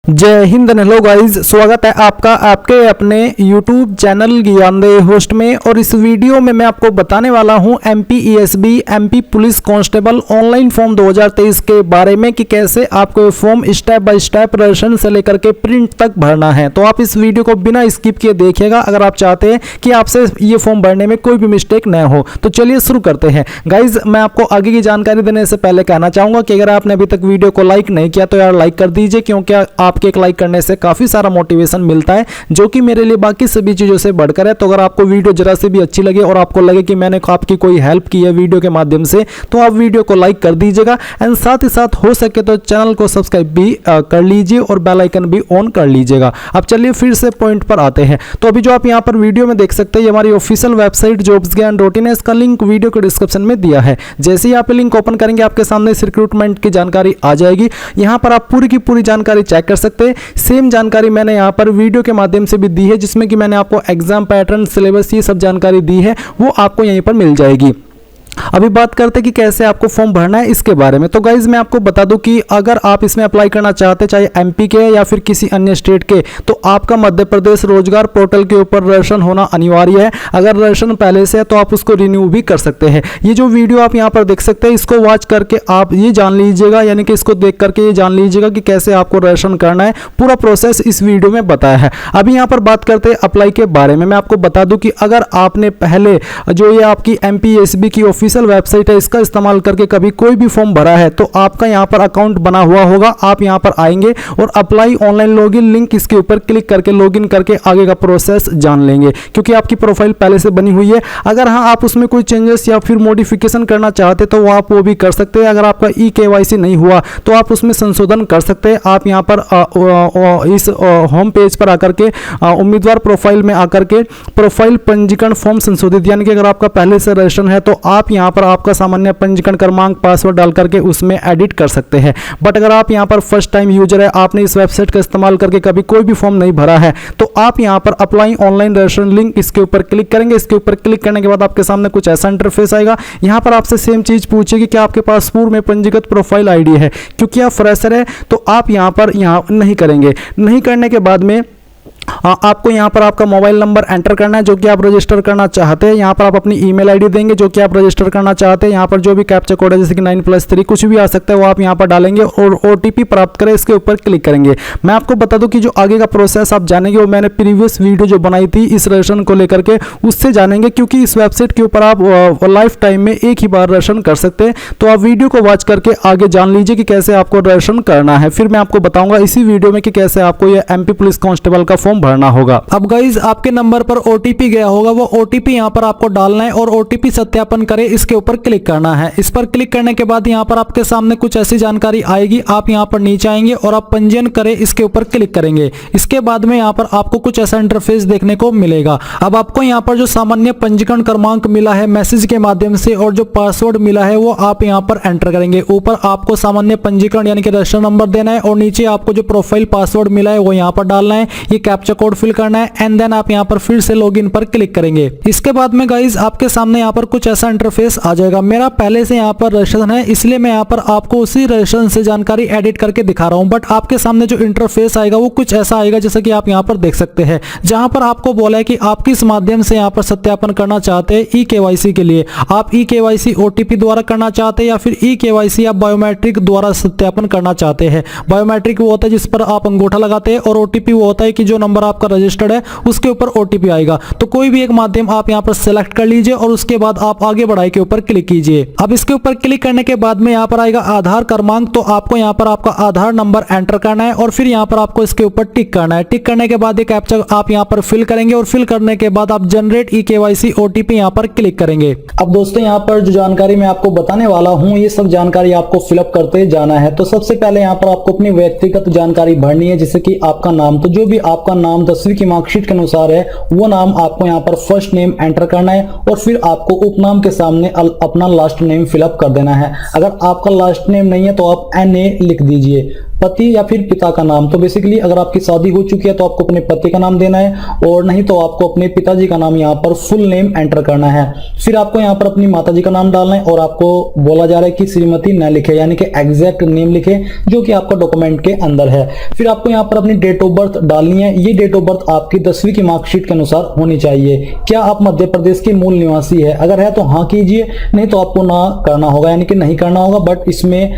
जय Hind and hello guys, स्वागत है आपका आपके अपने YouTube चैनल ज्ञानदेह होस्ट में। और इस वीडियो में मैं आपको बताने वाला हूं MPESB MP police constable online form 2023 के बारे में कि कैसे आपको ये form step by step registration से लेकर के प्रिंट तक भरना है। तो आप इस वीडियो को बिना स्किप किए देखिएगा अगर आप चाहते हैं कि आपसे ये फॉर्म भरने में कोई भी मिस्टेक न हो। तो चलिए शुरू करते हैं। गाइज, मैं आपको आगे की जानकारी देने से पहले कहना चाहूंगा कि अगर आपने अभी तक वीडियो को लाइक नहीं किया तो यार लाइक कर दीजिए, क्योंकि आपके एक लाइक करने से काफी सारा मोटिवेशन मिलता है जो कि मेरे लिए बाकी सभी चीजों से बढ़कर है। तो अगर आपको वीडियो जरा से भी अच्छी लगे और आपको लगे कि मैंने आपकी कोई हेल्प की है वीडियो के माध्यम से, तो आप वीडियो को लाइक कर दीजिएगा एंड साथ ही साथ हो सके तो चैनल को सब्सक्राइब भी कर लीजिए और बेल आइकन भी ऑन कर लीजिएगा। अब चलिए फिर से पॉइंट पर आते हैं। तो अभी जो आप यहाँ पर वीडियो में देख सकते हैं, हमारी ऑफिशियल वेबसाइट jobsgyan.in है। इसका लिंक वीडियो के डिस्क्रिप्शन में दिया है। जैसे ही आप लिंक ओपन करेंगे आपके सामने इस रिक्रूटमेंट की जानकारी आ जाएगी। यहाँ पर आप पूरी की पूरी जानकारी चेक कर सकते हैं। सेम जानकारी मैंने यहाँ पर वीडियो के माध्यम से भी दी है, जिसमें कि मैंने आपको एग्जाम पैटर्न, सिलेबस, ये सब जानकारी दी है, वो आपको यहीं पर मिल जाएगी। अभी बात करते हैं कि कैसे आपको फॉर्म भरना है इसके बारे में। तो गाइज मैं आपको बता दूं कि अगर आप इसमें अप्लाई करना चाहते हैं, चाहे MP के या फिर किसी अन्य स्टेट के, तो आपका मध्य प्रदेश रोजगार पोर्टल के ऊपर रजिस्ट्रेशन होना अनिवार्य है। अगर रजिस्ट्रेशन पहले से है तो आप उसको रिन्यू भी कर सकते हैं। ये जो वीडियो आप यहाँ पर देख सकते हैं, इसको वॉच करके आप ये जान लीजिएगा, यानी कि इसको देख करके ये जान लीजिएगा कि कैसे आपको रजिस्ट्रेशन करना है। पूरा प्रोसेस इस वीडियो में बताया है। अभी यहाँ पर बात करते हैं अप्लाई के बारे में। मैं आपको बता दूं कि अगर आपने पहले जो ये आपकी MPESB की ऑफिशियल वेबसाइट है, इसका इस्तेमाल करके कभी कोई भी फॉर्म भरा है, तो आपका यहां पर अकाउंट बना हुआ होगा। आप यहां पर आएंगे और अप्लाई ऑनलाइन लॉगिन लिंक, इसके ऊपर क्लिक करके लॉगिन करके आगे का प्रोसेस जान लेंगे, क्योंकि आपकी प्रोफाइल पहले से बनी हुई है। अगर हाँ आप उसमें कोई चेंजेस या फिर मॉडिफिकेशन करना चाहते तो आप वो भी कर सकते हैं। अगर आपका KYC नहीं हुआ तो आप उसमें संशोधन कर सकते हैं। आप यहां पर इस होम पेज पर आकर के उम्मीदवार प्रोफाइल में आकर के प्रोफाइल पंजीकरण फॉर्म संशोधित, यानी कि अगर आपका पहले से रजिस्ट्रेशन है तो आप यहां पर आपका सामान्य पंजीकरण क्रमांक, पासवर्ड डाल करके उसमें एडिट कर सकते हैं। बट अगर आप यहां पर फर्स्ट टाइम यूजर है, आपने इस वेबसाइट का इस्तेमाल करके कभी कोई भी फॉर्म नहीं भरा है, तो आप यहां पर अप्लाई ऑनलाइन रजिस्ट्रेशन लिंक, इसके ऊपर क्लिक करेंगे। इसके ऊपर क्लिक करने के बाद आपके सामने कुछ ऐसा इंटरफेस आएगा। यहां पर आपसे सेम चीज पूछेगी कि आपके पास पूर्व में पंजीकृत प्रोफाइल ID है। क्योंकि आप फ्रेशर है तो आप यहां पर नहीं करेंगे। नहीं करने के बाद में आपको यहां पर आपका मोबाइल नंबर एंटर करना है जो कि आप रजिस्टर करना चाहते हैं। यहां पर आप अपनी ईमेल आईडी देंगे जो कि आप रजिस्टर करना चाहते हैं। यहां पर जो भी कैप्चा कोड है, जैसे कि 9+3 कुछ भी आ सकता है, वो आप यहां पर डालेंगे और OTP प्राप्त करें, इसके ऊपर क्लिक करेंगे। मैं आपको बता दूं कि जो आगे का प्रोसेस आप जानेंगे वो मैंने प्रीवियस वीडियो जो बनाई थी इस रजिस्ट्रेशन को लेकर के, उससे जानेंगे, क्योंकि इस वेबसाइट के ऊपर आप लाइफ टाइम में एक ही बार रजिस्ट्रेशन कर सकते हैं। तो आप वीडियो को वॉच करके आगे जान लीजिए कि कैसे आपको रजिस्ट्रेशन करना है। फिर मैं आपको बताऊंगा इसी वीडियो में कि कैसे आपको यह MP पुलिस कांस्टेबल का फॉर्म भरना होगा। अब गाइज आपके नंबर पर OTP गया होगा, वो OTP यहां पर आपको डालना है और OTP सत्यापन करें, इसके ऊपर क्लिक करना है। इस पर क्लिक करने के बाद यहां पर आपके सामने कुछ ऐसी जानकारी आएगी। आप यहां पर नीचे आएंगे और आप पंजीयन करें, इसके ऊपर क्लिक करेंगे। इसके बाद में यहां पर आपको कुछ ऐसा इंटरफेस देखने को मिलेगा। अब आपको यहां पर जो सामान्य पंजीकरण क्रमांक मिला है मैसेज के माध्यम से और जो पासवर्ड मिला है वो आप यहां पर एंटर करेंगे। ऊपर आपको सामान्य पंजीकरण यानी कि रजिस्टर नंबर देना है और नीचे आपको जो प्रोफाइल पासवर्ड मिला है वो यहां पर डालना है। ये कैप्चा कोड फिल करना है एंड देन आप यहां पर फिर से लॉगिन पर क्लिक करेंगे। इसके बाद में गाइज आपके सामने यहां पर कुछ ऐसा इंटरफेस आ जाएगा। मेरा पहले से यहां पर रजिस्ट्रेशन है, इसलिए मैं यहां पर आपको उसी रजिस्ट्रेशन से जानकारी एडिट करके दिखा रहा हूं। बट आपके सामने जो इंटरफेस आएगा वो कुछ ऐसा आएगा जैसा कि आप यहां पर देख सकते हैं, जहां पर आपको बोला है कि आप किस माध्यम से यहां पर सत्यापन करना चाहते हैं। KYC के लिए आप KYC OTP द्वारा करना चाहते हैं या फिर KYC आप बायोमेट्रिक द्वारा सत्यापन करना चाहते हैं। बायोमेट्रिक वो होता है जिस पर आप अंगूठा लगाते हैं और OTP वो होता है कि जो नंबर आपका रजिस्टर्ड है उसके ऊपर OTP आएगा। तो कोई भी एक माध्यम आप यहां पर सेलेक्ट कर लीजिए और उसके बाद आप आगे बढ़ाई के ऊपर क्लिक कीजिए। अब इसके ऊपर क्लिक करने के बाद में यहां पर आएगा आधार क्रमांक। तो आपको यहां पर आपका आधार नंबर एंटर करना है और फिर यहां पर आपको इसके ऊपर टिक करना है। टिक करने के बाद एक कैप्चा आप यहां पर फिल करेंगे और फिल करने के बाद आप जनरेट KYC OTP यहां पर क्लिक करेंगे। अब दोस्तों यहां पर जो जानकारी मैं आपको बताने वाला हूं, ये सब जानकारी आपको फिलअप करते जाना है। तो सबसे पहले यहां पर आपको अपनी व्यक्तिगत जानकारी भरनी है, जैसे कि आपका नाम। तो जो भी आपका नाम 10वीं की मार्कशीट के अनुसार है वो नाम आपको यहाँ पर फर्स्ट नेम एंटर करना है और फिर आपको उपनाम के सामने अपना लास्ट नेम फिलअप कर देना है। अगर आपका लास्ट नेम नहीं है तो आप NA लिख दीजिए। पति या फिर पिता का नाम, तो बेसिकली अगर आपकी शादी हो चुकी है तो आपको अपने पति का नाम देना है और नहीं तो आपको अपने पिताजी का नाम यहाँ पर फुल नेम एंटर करना है। फिर आपको यहाँ पर अपनी माताजी का नाम डालना है और आपको बोला जा रहा है कि श्रीमती न लिखे, यानी कि एग्जैक्ट नेम लिखे जो कि आपका डॉक्यूमेंट के अंदर है। फिर आपको यहाँ पर अपनी डेट ऑफ बर्थ डालनी है। ये डेट ऑफ बर्थ आपकी 10वीं की मार्कशीट के अनुसार होनी चाहिए। क्या आप मध्य प्रदेश के मूल निवासी है? अगर है तो हाँ कीजिए, नहीं तो आपको ना करना होगा, यानी कि नहीं करना होगा। बट इसमें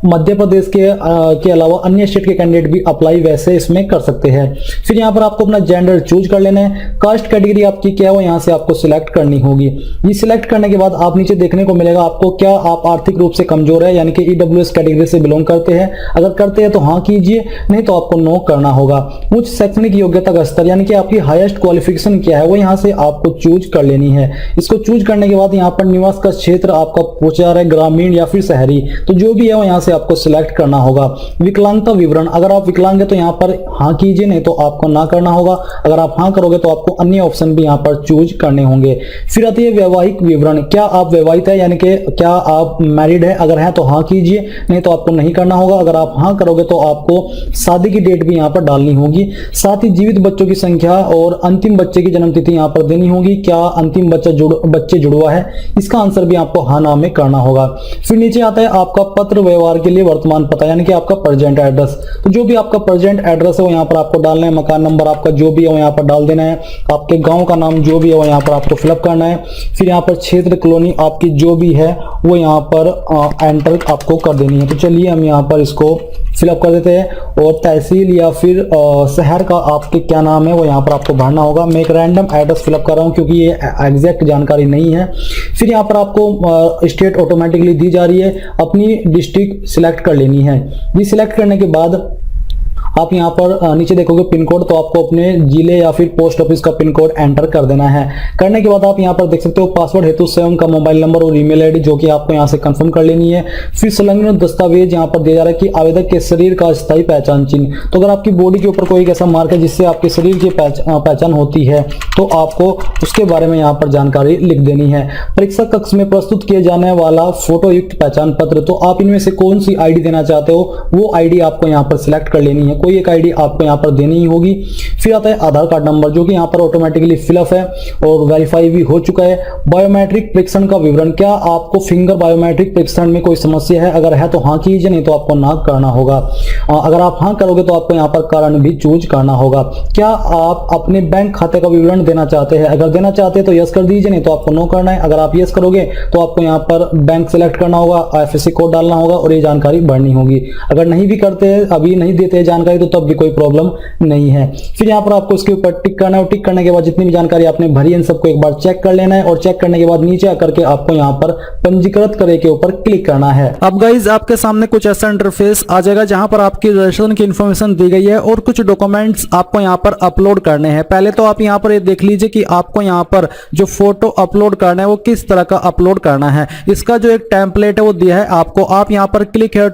मध्य प्रदेश के अलावा अन्य स्टेट के कैंडिडेट भी अप्लाई वैसे इसमें कर सकते हैं। फिर यहाँ पर आपको अपना जेंडर चूज कर लेना है। कास्ट कैटेगरी आपकी क्या है वो यहाँ से आपको सिलेक्ट करनी होगी। ये सिलेक्ट करने के बाद आप नीचे देखने को मिलेगा आपको क्या आप आर्थिक रूप से कमजोर है, यानी कि EWS कैटेगरी से बिलोंग करते हैं। अगर करते हैं तो हाँ कीजिए, नहीं तो आपको नो करना होगा। उच्च शैक्षणिक योग्यता का स्तर, यानी कि आपकी हाईएस्ट क्वालिफिकेशन क्या है वो यहाँ से आपको चूज कर लेनी है। इसको चूज करने के बाद यहाँ पर निवास का क्षेत्र आपका पूछा जा रहा है ग्रामीण या फिर शहरी, तो जो भी है वो यहाँ से आपको सिलेक्ट करना होगा। विकलांगता विवरण, अगर आप विकलांग है तो यहाँ पर हाँ कीजिए, नहीं तो आपको ना करना होगा। अगर आप हाँ करोगे तो आपको अन्य ऑप्शन भी यहाँ पर चूज करने होंगे। फिर आती है वैवाहिक विवरण, क्या आप विवाहित है, यानी कि क्या आप मैरिड है? अगर है तो हाँ कीजिए, नहीं तो आपको नहीं करना होगा। अगर आप हाँ करोगे तो आपको शादी की डेट भी यहाँ पर डालनी होगी। साथ ही जीवित बच्चों की संख्या और अंतिम बच्चे की जन्म तिथि यहाँ पर देनी होगी। क्या अंतिम बच्चे जुड़वा है? इसका आंसर भी आपको हाँ ना में करना होगा। फिर नीचे आता है आपका पत्र व्यवहार के लिए वर्तमान पता, यानी कि आपका प्रेजेंट एड्रेस। तो जो भी आपका प्रेजेंट एड्रेस है वो यहाँ पर आपको डालना है। मकान नंबर आपका जो भी है वो यहाँ पर डाल देना है। आपके गांव का नाम जो भी है वो यहाँ पर आपको फिलअप करना है। फिर यहाँ पर क्षेत्र कॉलोनी आपकी जो भी है वो यहाँ पर एंटर आपको कर देनी है। तो चलिए हम यहाँ पर इसको फिलअप कर देते हैं। और तहसील या फिर शहर का आपके क्या नाम है वो यहाँ पर आपको भरना होगा। मैं एक रैंडम एड्रेस फिलअप कर रहा हूँ क्योंकि ये एग्जैक्ट जानकारी नहीं है। फिर यहाँ पर आपको स्टेट ऑटोमेटिकली दी जा रही है, अपनी डिस्ट्रिक्ट सिलेक्ट कर लेनी है। ये सिलेक्ट करने के बाद आप यहाँ पर नीचे देखोगे पिन कोड, तो आपको अपने जिले या फिर पोस्ट ऑफिस का पिन कोड एंटर कर देना है। करने के बाद आप यहाँ पर देख सकते हो पासवर्ड हेतु स्वयं का मोबाइल नंबर और ईमेल आईडी जो कि आपको यहाँ से कंफर्म कर लेनी है। फिर संलग्न दस्तावेज यहाँ पर दिया जा रहा है कि आवेदक के शरीर का अस्थायी पहचान चिन्ह, तो अगर आपकी बॉडी के ऊपर कोई ऐसा मार्क है जिससे आपके शरीर की पहचान होती है तो आपको उसके बारे में यहाँ पर जानकारी लिख देनी है। परीक्षा कक्ष में प्रस्तुत किए जाने वाला फोटो युक्त पहचान पत्र, तो आप इनमें से कौन सी आईडी देना चाहते हो वो आईडी आपको यहाँ पर सिलेक्ट कर लेनी है। कोई एक आईडी आपको यहाँ पर देनी ही होगी। फिर आता है आधार कार्ड नंबर जो कि यहाँ पर ऑटोमेटिकली फिलअप है और वेरीफाई भी हो चुका है। बायोमेट्रिक परीक्षण का विवरण, क्या आपको फिंगर बायोमेट्रिक परीक्षण में कोई समस्या है? अगर है तो हाँ कीजिए, नहीं तो आपको ना करना होगा। अगर आप हाँ करोगे तो आपको यहाँ पर कारण भी चूज करना होगा। क्या आप अपने बैंक खाते का विवरण देना चाहते हैं? अगर देना चाहते हैं तो यस कर दीजिए, नहीं तो आपको नो करना है। अगर आप यस करोगे तो आपको यहाँ पर बैंक सिलेक्ट करना होगा, IFSC कोड डालना होगा और ये जानकारी भरनी होगी। अगर नहीं भी करते हैं, अभी नहीं देते हैं जानकारी, तो तब भी कोई प्रॉब्लम नहीं है। फिर यहाँ पर आपको इसके ऊपर टिक करना है और टिक करने के बाद जितनी भी जानकारी आपने भरी है इन सबको एक बार चेक कर लेना है और चेक करने के बाद नीचे आकर के आपको यहाँ पर पंजीकृत करे के ऊपर क्लिक करना है। अब गाइज आपके सामने कुछ ऐसा इंटरफेस आ जाएगा जहां पर आपकी रजिस्ट्रेशन की इन्फॉर्मेशन दी गई है और कुछ डॉक्यूमेंट्स आपको यहाँ पर अपलोड करने हैं। पहले तो आप यहाँ पर ये देख लीजिए कि आपको यहाँ पर जो फोटो अपलोड करना है वो किस तरह का अपलोड करना है। इसका जो एक टेम्पलेट है वो दिया है आपको। आप यहाँ पर क्लिक है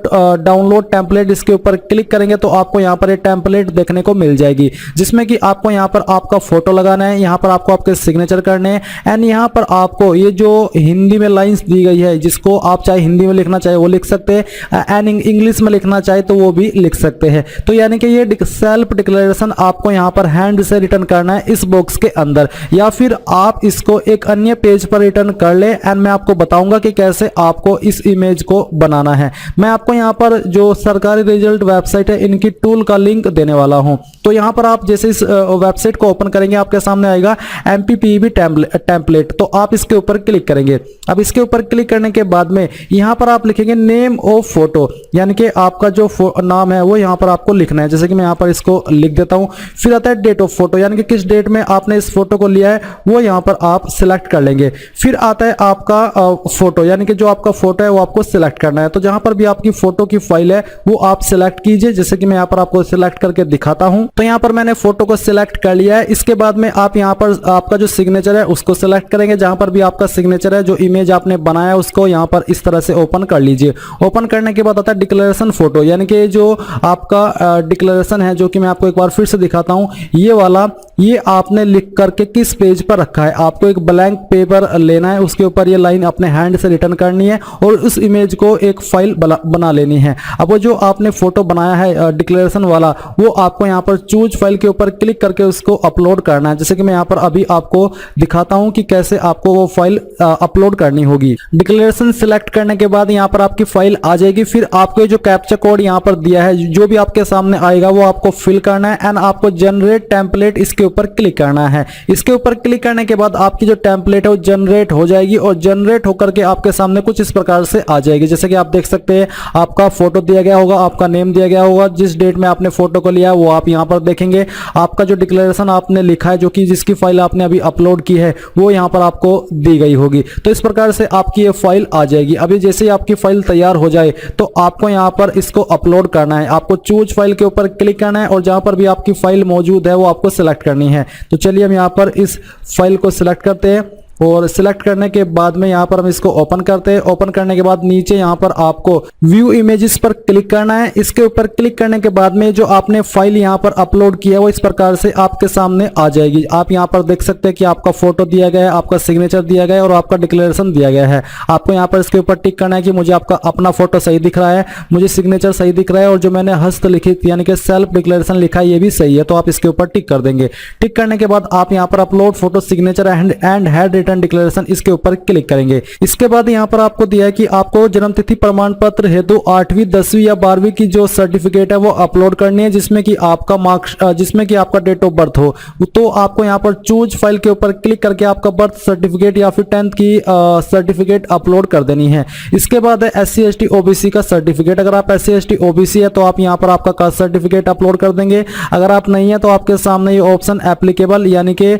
डाउनलोड टेम्पलेट, इसके ऊपर क्लिक करेंगे तो आपको यहाँ पर टेम्पलेट देखने को मिल जाएगी जिसमें कि आपको यहाँ पर आपका फोटो लगाना है, यहाँ पर आपको आपके सिग्नेचर करने हैं एंड यहाँ पर आपको ये जो हिंदी में लाइंस दी गई है जिसको आप चाहे हिंदी में लिखना चाहे वो लिख सकते हैं एंड इंग्लिश में लिखना चाहे तो वो भी लिख सकते हैं। तो यानी कि ये सेल्फ डिक्लेरेशन आपको यहाँ पर हैंड से रिटर्न करना है इस बॉक्स के अंदर, या फिर आप इसको एक अन्य पेज पर रिटर्न कर ले एंड मैं आपको बताऊंगा कि कैसे आपको इस इमेज को बनाना है। मैं आपको यहाँ पर जो सरकारी रिजल्ट वेबसाइट है इनकी टूल का लिंक देने वाला हूं। तो यहां पर आप जैसे इस वेबसाइट को ओपन करेंगे आपके सामने आएगा MPPEB टेम्पलेट, तो आप इसके ऊपर क्लिक करेंगे। अब इसके ऊपर क्लिक करने के बाद में यहां पर आप लिखेंगे नेम ऑफ फोटो, यानी कि आपका जो नाम है वो यहां पर आपको लिखना है। जैसे कि मैं यहां पर इसको लिख देता हूं। फिर आता है डेट ऑफ फोटो, यानी कि किस डेट में आपने इस फोटो को लिया है वो यहां पर आप सिलेक्ट कर लेंगे। फिर आता है आपका फोटो, यानी कि जो आपका फोटो है वो आपको सिलेक्ट करना है। तो जहां पर भी आपकी फोटो की फाइल है वो आप सिलेक्ट कीजिए। जैसे कि मैं यहां पर आपको आपको सिलेक्ट करके दिखाता हूं। तो यहाँ पर मैंने फोटो को सिलेक्ट कर लिया है। इसके बाद में आप यहाँ पर आपका जो सिग्नेचर है उसको सिलेक्ट करेंगे। जहां पर भी आपका सिग्नेचर है, जो इमेज आपने बनाया उसको यहाँ पर इस तरह से ओपन कर लीजिए। ओपन करने के बाद आता है डिक्लेरेशन फोटो, यानी कि जो आपका डिक्लेरेशन है, जो कि मैं आपको एक बार फिर से दिखाता हूं, ये वाला, ये आपने लिख करके किस पेज पर रखा है। आपको एक ब्लैंक पेपर लेना है, उसके ऊपर ये लाइन अपने हैंड से रिटर्न करनी है और उस इमेज को एक फाइल बना लेनी है। अब वो जो आपने फोटो बनाया है डिक्लेरेशन वाला, वो आपको यहाँ पर चूज फाइल के ऊपर क्लिक करके उसको अपलोड करना है। जैसे कि मैं यहाँ पर अभी आपको दिखाता हूँ कि कैसे आपको वो फाइल अपलोड करनी होगी। डिक्लेरेशन सिलेक्ट करने के बाद यहाँ पर आपकी फाइल आ जाएगी। फिर आपको जो कैप्चा कोड यहाँ पर दिया है, जो भी आपके सामने आएगा वो आपको फिल करना है एंड आपको जनरेट टेम्पलेट इसके ऊपर क्लिक करना है। इसके ऊपर क्लिक करने के बाद आपकी जो टेम्पलेट है वो जनरेट हो जाएगी और जनरेट होकर के आपके सामने कुछ इस प्रकार से आ जाएगी। जैसे कि आप देख सकते हैं, आपका फोटो दिया गया होगा, आपका नेम दिया गया होगा, जिस डेट में आपने फोटो को लिया वो आप यहाँ पर देखेंगे। आपका जो डिक्लेरेशन आपने लिखा है, जो कि जिसकी फाइल आपने अभी अपलोड की है, वो यहाँ पर आपको दी गई होगी। तो इस प्रकार से आपकी ये फाइल आ जाएगी। अभी जैसे ही आपकी फाइल तैयार हो जाए तो आपको यहाँ पर इसको अपलोड करना है। आपको चूज फाइल के ऊपर क्लिक करना है और जहां पर भी आपकी फाइल मौजूद है वो आपको सिलेक्ट करनी है। तो चलिए हम यहाँ पर इस फाइल को सिलेक्ट करते हैं और सिलेक्ट करने के बाद में यहाँ पर हम इसको ओपन करते हैं। ओपन करने के बाद नीचे यहाँ पर आपको व्यू इमेजेस पर क्लिक करना है। इसके ऊपर क्लिक करने के बाद में जो आपने फाइल यहाँ पर अपलोड किया है वो इस प्रकार से आपके सामने आ जाएगी। आप यहाँ पर देख सकते हैं कि आपका फोटो दिया गया है, आपका सिग्नेचर दिया गया है और आपका डिक्लेरेशन दिया गया है। आपको यहाँ पर इसके ऊपर टिक करना है कि मुझे आपका अपना फोटो सही दिख रहा है, मुझे सिग्नेचर सही दिख रहा है और जो मैंने हस्तलिखित यानी कि सेल्फ डिक्लेरेशन लिखा है ये भी सही है। तो आप इसके ऊपर टिक कर देंगे। टिक करने के बाद आप यहाँ पर upload photo signature and head written declaration इसके ऊपर क्लिक करेंगे। इसके बाद यहाँ पर आपको दिया है कि आपको जन्म तिथि प्रमाण पत्र हेतु 8वीं 10वीं या 12वीं की जो सर्टिफिकेट है वो अपलोड करनी है, जिसमें कि आपका मार्क्स, जिसमें कि आपका डेट ऑफ बर्थ हो। तो आपको यहाँ पर चूज फाइल के ऊपर क्लिक करके आपका बर्थ सर्टिफिकेट या फिर 10th की सर्टिफिकेट अपलोड कर देनी है। इसके बाद है SC ST OBC का सर्टिफिकेट। अगर आप SC ST OBC है तो आप यहाँ पर आपका कास्ट सर्टिफिकेट अपलोड कर देंगे। अगर आप नहीं है तो आपके सामने ये ऑप्शन एप्लीकेबल यानी कि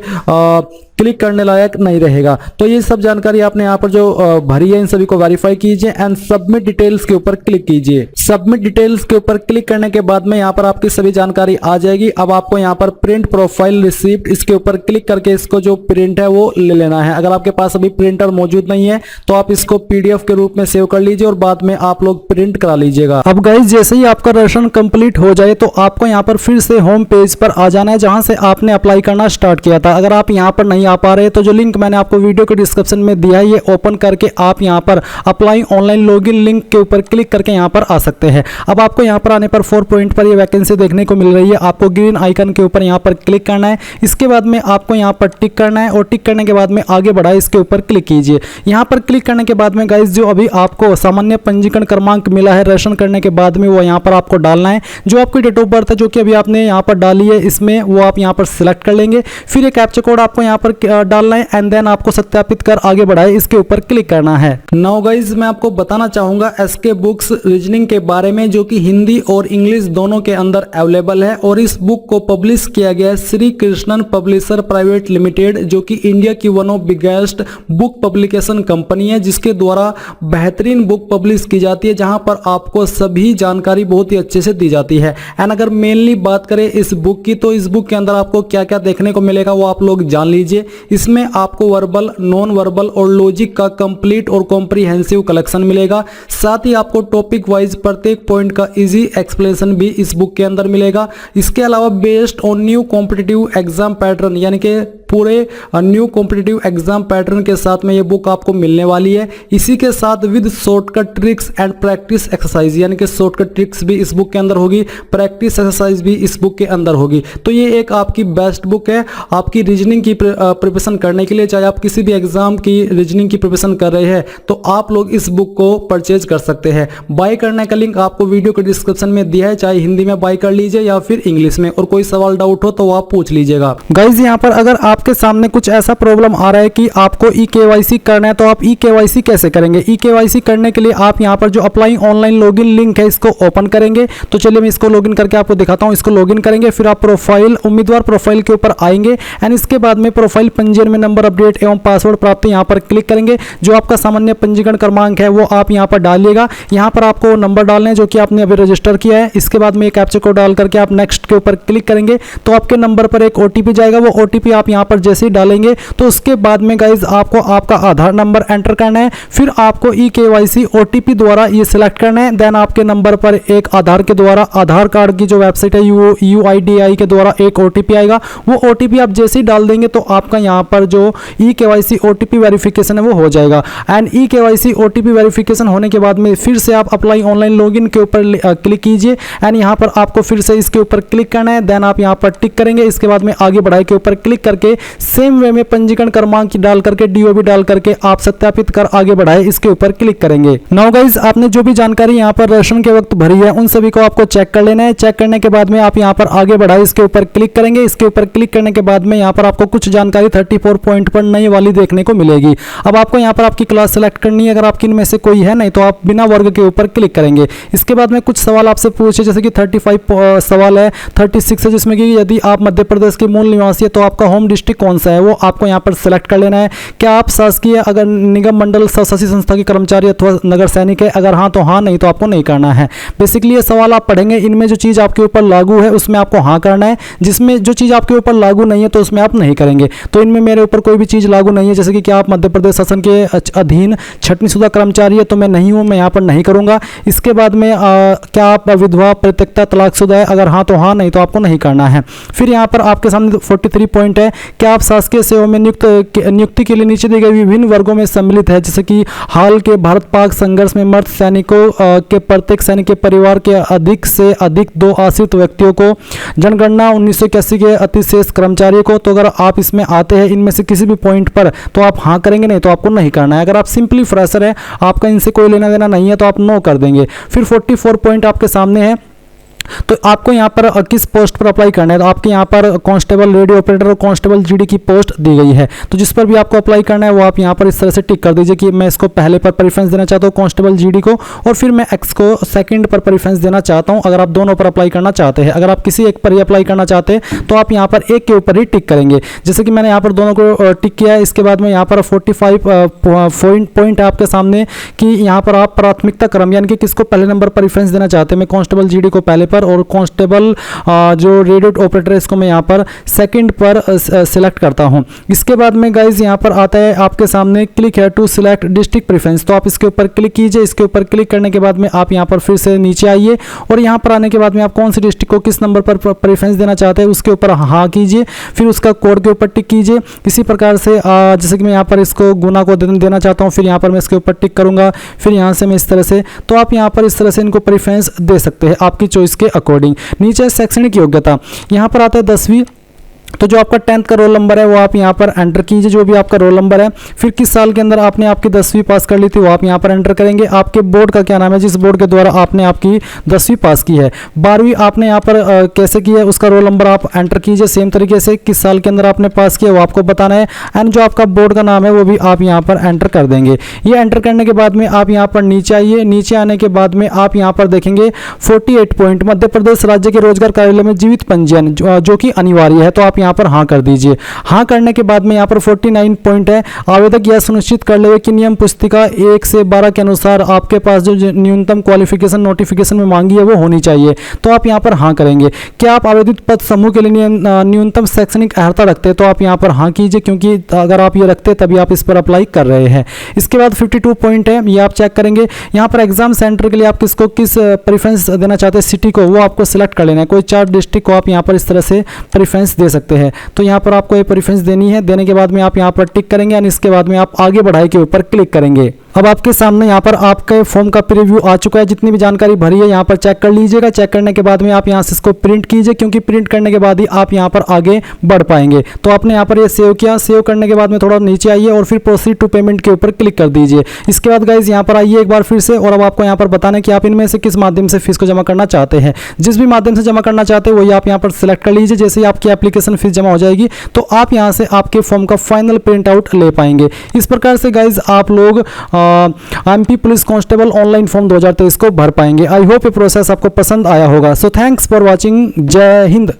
क्लिक करने लायक नहीं रहेगा। तो ये सब जानकारी आपने यहाँ पर जो भरी है इन सभी को वेरीफाई कीजिए एंड सबमिट डिटेल्स के ऊपर क्लिक कीजिए। सबमिट डिटेल्स के ऊपर क्लिक करने के बाद में यहाँ पर आपकी सभी जानकारी आ जाएगी। अब आपको यहाँ पर प्रिंट प्रोफाइल रिसिप्ट इसके ऊपर क्लिक करके इसको जो प्रिंट है वो ले लेना है। अगर आपके पास अभी प्रिंटर मौजूद नहीं है तो आप इसको PDF के रूप में सेव कर लीजिए और बाद में आप लोग प्रिंट करा लीजिएगा। अब गाइस जैसे ही आपका राशन कंप्लीट हो जाए तो आपको यहाँ पर फिर से होम पेज पर आ जाना है जहां से आपने अप्लाई करना स्टार्ट किया था। अगर आप यहाँ पर नहीं आ पा रहे तो जो लिंक मैंने आपको वीडियो के डिस्क्रिप्शन में दिया है, ये ओपन करके आप यहाँ पर अप्लाई ऑनलाइन लॉगिन लिंक के ऊपर क्लिक करके यहाँ पर आ सकते हैं। अब आपको यहाँ पर आने पर 4 पॉइंट पर ये वैकेंसी देखने को मिल रही है। आपको ग्रीन आइकन के ऊपर यहाँ पर क्लिक करना है। इसके बाद में आपको यहाँ पर टिक करना है और टिक करने के बाद में आगे बढ़ाए इसके ऊपर क्लिक कीजिए। यहाँ पर क्लिक करने के बाद में गाइस जो अभी आपको सामान्य पंजीकरण क्रमांक मिला है राशन करने के बाद में, वो यहाँ पर आपको डालना है। जो आपकी डेट ऑफ बर्थ है जो कि अभी आपने यहाँ पर डाली है इसमें, वो आप यहाँ पर सिलेक्ट कर लेंगे। फिर एक कैप्चा कोड आपको यहाँ पर डालना है एंड देन आपको सत्यापित कर आगे बढ़ाए इसके ऊपर क्लिक करना है। नाउ गाइस मैं आपको बताना चाहूंगा SK बुक्स रीजनिंग के बारे में, जो कि हिंदी और इंग्लिश दोनों के अंदर अवेलेबल है और इस बुक को पब्लिश किया गया है Shri Krishnan publisher private limited, जो कि इंडिया की one of biggest book publication company है, जिसके द्वारा बेहतरीन बुक पब्लिश की जाती है जहां पर आपको सभी जानकारी बहुत ही अच्छे से दी जाती है। एंड अगर मेनली बात करें इस बुक की, तो इस बुक के अंदर आपको क्या क्या देखने को मिलेगा वो आप लोग जान लीजिए। इसमें आपको वर्बल, नॉन वर्बल और लॉजिक का कंप्लीट और कॉम्प्रिहेंसिव कलेक्शन मिलेगा। साथ ही आपको टॉपिक वाइज प्रत्येक पॉइंट का इजी एक्सप्लेनेशन भी इस बुक के अंदर मिलेगा। इसके अलावा based on new competitive exam pattern, यानी कि पूरे न्यू कॉम्पिटिटिव एग्जाम पैटर्न के साथ में ये बुक आपको मिलने वाली है। इसी के साथ with shortcut tricks and practice exercise, यानी कि शॉर्टकट ट्रिक्स भी इस बुक के अंदर होगी, प्रैक्टिस एक्सरसाइज भी इस बुक के अंदर होगी। तो ये एक आपकी बेस्ट बुक है आपकी रीजनिंग की प्रिपरेशन करने के लिए। चाहे आप किसी भी एग्जाम की रीजनिंग की प्रिपरेशन कर रहे हैं तो आप लोग इस बुक को परचेज कर सकते हैं। बाय करने का लिंक आपको वीडियो के डिस्क्रिप्शन में दिया है, चाहे हिंदी में बाय कर लीजिए या फिर इंग्लिश में, और कोई सवाल डाउट हो तो आप पूछ लीजिएगा। गाइज यहाँ पर अगर आपके सामने कुछ ऐसा प्रॉब्लम आ रहा है कि आपको eKYC करना है तो आप eKYC कैसे करेंगे? eKYC करने के लिए आप यहाँ पर जो अप्लाई ऑनलाइन लॉगिन लिंक है इसको ओपन करेंगे। तो चलिए मैं इसको लॉगिन करके आपको दिखाता हूँ। इसको लॉगिन करेंगे, फिर आप प्रोफाइल, उम्मीदवार प्रोफाइल के ऊपर आएंगे एंड इसके बाद में प्रोफाइल मोबाइल पंजीयन में नंबर अपडेट एवं पासवर्ड प्राप्ति यहाँ पर क्लिक करेंगे। जो आपका सामान्य पंजीकरण क्रमांक है वो आप यहाँ पर डालिएगा। यहाँ पर आपको नंबर डालना है जो कि आपने अभी रजिस्टर किया है। इसके बाद में एक कैप्चा कोड डाल करके आप नेक्स्ट के ऊपर क्लिक करेंगे तो आपके नंबर पर एक ओटीपी जाएगा। वो ओटीपी आप यहाँ पर जैसे ही डालेंगे तो उसके बाद में गाइज आपको आपका आधार नंबर एंटर करना है। फिर आपको ई-केवाईसी ओटीपी द्वारा ये सिलेक्ट करना है। देन आपके नंबर पर एक आधार के द्वारा आधार कार्ड की जो वेबसाइट है UIDAI के द्वारा एक ओटीपी आएगा। वो ओटीपी आप जैसे ही डाल देंगे तो आपका यहाँ पर जो ई-केवाईसी ओटीपी वेरिफिकेशन है वो हो जाएगा। एंड ई-केवाईसी ओटीपी वेरिफिकेशन होने के बाद में फिर से आप अप्लाई ऑनलाइन लॉगिन के ऊपर क्लिक कीजिए। एंड यहाँ पर आपको फिर से इसके ऊपर क्लिक करना है। देन आप यहाँ पर टिक करेंगे। इसके बाद में आगे बढ़ाए के ऊपर क्लिक करके सेम वे में पंजीकरण क्रमांक डाल करके DOB डाल करके आप सत्यापित कर आगे बढ़ाए इसके ऊपर क्लिक करेंगे। नाउ गाइज आपने जो भी जानकारी यहाँ पर रेशन के वक्त भरी है उन सभी को आपको चेक कर लेना है। चेक करने के बाद में आप यहाँ पर आगे बढ़ाए इसके ऊपर क्लिक करेंगे। इसके ऊपर क्लिक करने के बाद में यहाँ पर आपको कुछ जानकारी 34 पॉइंट पर नई वाली देखने को मिलेगी। अब आपको यहाँ पर आपकी क्लास सेलेक्ट करनी है। अगर आपकी इनमें से कोई है नहीं तो आप बिना वर्ग के ऊपर क्लिक करेंगे। इसके बाद में कुछ सवाल आपसे पूछे जैसे कि 35 सवाल है, 36 है, जिसमें कि यदि आप मध्य प्रदेश के मूल निवासी है तो आपका होम डिस्ट्रिक्ट कौन सा है वो आपको यहाँ पर सेलेक्ट कर लेना है। क्या आप शासकीय अगर निगम मंडल स्वशासी संस्था के कर्मचारी अथवा नगर सैनिक है, अगर हाँ तो हाँ, नहीं तो आपको नहीं करना है। बेसिकली ये सवाल आप पढ़ेंगे, इनमें जो चीज़ आपके ऊपर लागू है उसमें आपको हाँ करना है, जिसमें जो चीज़ आपके ऊपर लागू नहीं है तो उसमें आप नहीं करेंगे। तो इनमें मेरे ऊपर कोई भी चीज़ लागू नहीं है, जैसे कि क्या आप मध्य प्रदेश शासन के अधीन छटनीशुदा कर्मचारी है तो मैं नहीं हूँ, मैं यहाँ पर नहीं करूँगा। इसके बाद में क्या आप विधवा परित्यक्ता तलाकशुदा है, अगर हाँ तो हाँ, नहीं तो आपको नहीं करना है। फिर यहाँ पर आपके सामने 43 पॉइंट है, क्या आप शासकीय सेवा में नियुक्ति के लिए नीचे दी गई विभिन्न वर्गों में सम्मिलित है, जैसे कि हाल के भारत पाक संघर्ष में मर्द सैनिकों के प्रत्येक सैनिक के परिवार के अधिक से अधिक 2 आश्रित व्यक्तियों को, जनगणना 1981 के अतिशेष कर्मचारियों को। तो अगर आप इसमें आते हैं इनमें से किसी भी पॉइंट पर तो आप हाँ करेंगे, नहीं तो आपको नहीं करना है। अगर आप सिंपली फ्रेशर है, आपका इनसे कोई लेना देना नहीं है तो आप नो कर देंगे। फिर 44 पॉइंट आपके सामने है, तो आपको यहाँ पर किस पोस्ट पर अप्लाई करना है। तो आपके यहाँ पर कांस्टेबल, रेडियो ऑपरेटर और कांस्टेबल GD की पोस्ट दी गई है। तो जिस पर भी आपको अप्लाई करना है वो आप यहाँ पर इस तरह से टिक कर दीजिए कि मैं इसको पहले पर प्रेफरेंस देना चाहता हूँ कांस्टेबल GD को, और फिर मैं X को सेकंड पर प्रेफरेंस देना चाहता हूँ। अगर आप दोनों पर अप्लाई करना चाहते हैं, अगर आप किसी एक पर ही अप्लाई करना चाहते हैं तो आप यहाँ पर एक के ऊपर ही टिक करेंगे, जैसे कि मैंने यहाँ पर दोनों को टिक किया है। इसके बाद में यहाँ पर 45 पॉइंट आपके सामने कि यहाँ पर आप प्राथमिकता क्रम यानी कि किसको पहले नंबर प्रेफरेंस देना चाहते हैं। मैं कांस्टेबल GD को पहले पर और कांस्टेबल जो रेडियो ऑपरेटर है इसको मैं यहाँ पर सेकंड पर सिलेक्ट करता हूँ। इसके बाद में गाइज यहाँ पर आता है आपके सामने क्लिक है टू सिलेक्ट डिस्ट्रिक्ट प्रेफरेंस, तो आप इसके ऊपर क्लिक कीजिए। इसके ऊपर क्लिक करने के बाद में आप यहाँ पर फिर से नीचे आइए और यहाँ पर आने के बाद में आप कौन सी डिस्ट्रिक्ट को किस नंबर पर प्रेफरेंस देना चाहते हैं उसके ऊपर हाँ कीजिए, फिर उसका कोड के ऊपर टिक कीजिए। इसी प्रकार से जैसे कि मैं यहाँ पर इसको गुना को देना चाहता हूँ, फिर यहाँ पर मैं इसके ऊपर टिक करूँगा, फिर यहाँ से मैं इस तरह से, तो आप यहाँ पर इस तरह से इनको प्रेफरेंस दे सकते हैं आपकी चॉइस के अकॉर्डिंग। नीचे शैक्षणिक योग्यता, यहाँ पर आता है 10वीं, तो जो आपका 10th का रोल नंबर है वो आप यहाँ पर एंटर कीजिए, जो भी आपका रोल नंबर है। फिर किस साल के अंदर आपने आपकी 10वीं पास कर ली थी वो आप यहाँ पर एंटर करेंगे। आपके बोर्ड का क्या नाम है, जिस बोर्ड के द्वारा आपने आपकी 10वीं पास की है। 12वीं आपने यहाँ पर कैसे की है उसका रोल नंबर आप एंटर कीजिए। सेम तरीके से किस साल के अंदर आपने पास किया वो आपको बताना है, एंड जो आपका बोर्ड का नाम है वो भी आप यहाँ पर एंटर कर देंगे। ये एंटर करने के बाद में आप यहाँ पर नीचे आइए। नीचे आने के बाद में आप यहाँ पर देखेंगे 48 पॉइंट मध्य प्रदेश राज्य के रोजगार कार्यालय में जीवित पंजीयन जो कि अनिवार्य है, तो आप यहाँ पर हाँ कर दीजिए। हाँ करने के बाद में यहाँ पर 49 पॉइंट है, आवेदक यह सुनिश्चित कर ले कि नियम पुस्तिका 1 से 12 के अनुसार आपके पास जो न्यूनतम क्वालिफिकेशन नोटिफिकेशन में मांगी है वो होनी चाहिए, तो आप यहाँ पर हाँ करेंगे। क्या आप आवेदित पद समूह के लिए न्यूनतम शैक्षणिक अर्हता रखते हैं, तो आप यहाँ पर हाँ कीजिए, क्योंकि अगर आप ये रखते तभी आप इस पर अप्लाई कर रहे हैं। इसके बाद 52 पॉइंट है, ये आप चेक करेंगे। यहाँ पर एग्जाम सेंटर के लिए आप किस प्रेफरेंस देना चाहते हैं, सिटी को, वो आपको सिलेक्ट कर लेना है। कोई 4 डिस्ट्रिक्ट को आप यहाँ पर इस तरह से प्रेफरेंस दे सकते हैं। तो यहाँ पर आपको ये प्रेफरेंस देनी है। देने के बाद में आप यहाँ पर टिक करेंगे और इसके बाद में आप आगे बढ़ाई के ऊपर क्लिक करेंगे। अब आपके सामने यहाँ पर आपके फॉर्म का प्रीव्यू आ चुका है। जितनी भी जानकारी भरी है यहाँ पर चेक कर लीजिएगा। चेक करने के बाद में आप यहाँ से इसको प्रिंट कीजिए, क्योंकि प्रिंट करने के बाद ही आप यहाँ पर आगे बढ़ पाएंगे। तो आपने यहाँ पर ये सेव किया। सेव करने के बाद में थोड़ा नीचे आइए और फिर प्रोसीड टू पेमेंट के ऊपर क्लिक कर दीजिए। इसके बाद गाइज यहाँ पर आइए एक बार फिर से, और अब आपको यहाँ पर बताना है कि आप इनमें से किस माध्यम से फीस को जमा करना चाहते हैं। जिस भी माध्यम से जमा करना चाहते हैं वही आप यहाँ पर सिलेक्ट कर लीजिए। जैसे ही आपकी एप्लीकेशन फीस जमा हो जाएगी तो आप यहाँ से आपके फॉर्म का फाइनल प्रिंट आउट ले पाएंगे। इस प्रकार से गाइज आप लोग MP police constable online form 2023 को भर पाएंगे। आई होप ये प्रोसेस आपको पसंद आया होगा। So thanks for watching. जय हिंद।